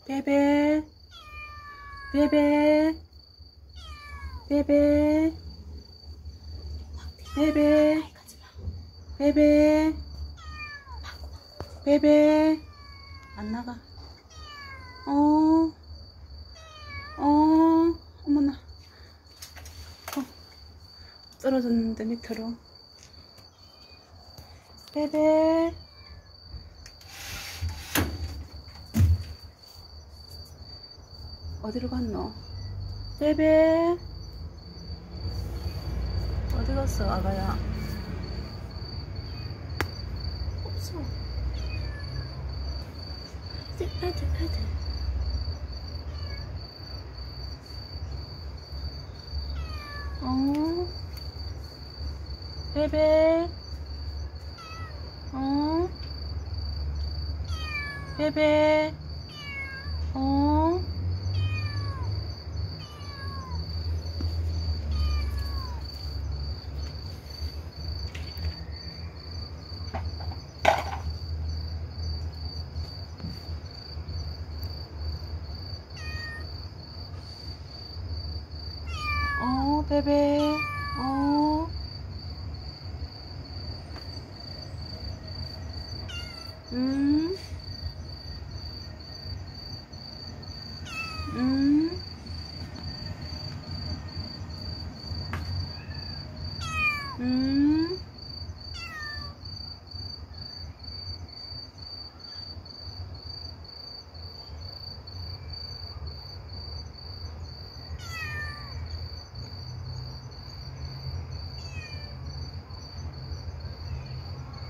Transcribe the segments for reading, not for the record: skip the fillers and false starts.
베베, 베베, 베베, 베베, 베베, 베베, 안 나가. 어머나. 떨어졌는데 밑으로. 베베. 어디로 갔노? 베베. 어디 갔어, 아가야? 없어. 패드. 베베. 베베. 베베.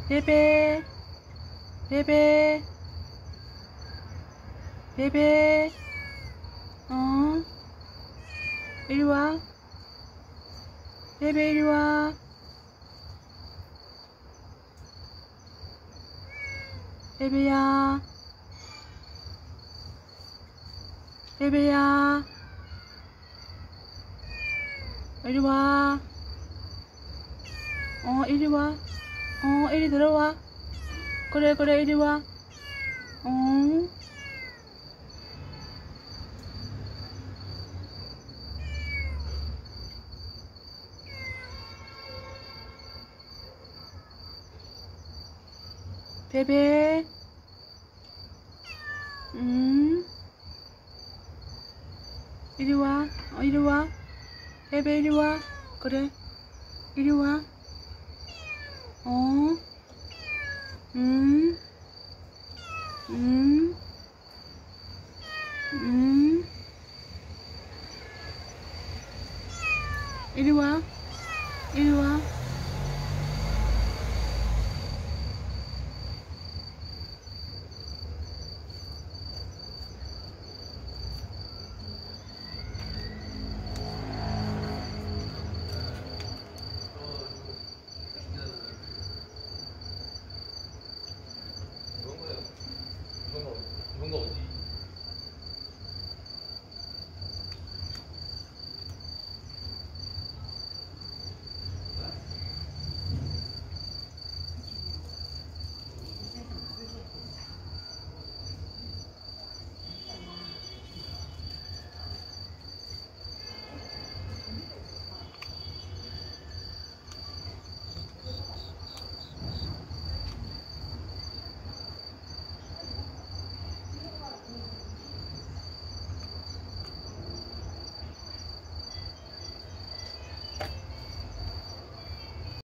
베베. 베베. 베베. 이리와. 베베 이리와. 베베야. 베베야. 이리와. 이리와. 이리 들어와. 그래 이리와. 베베. 이리와. 이리와. 베베 이리와. 그래 이리와. 음.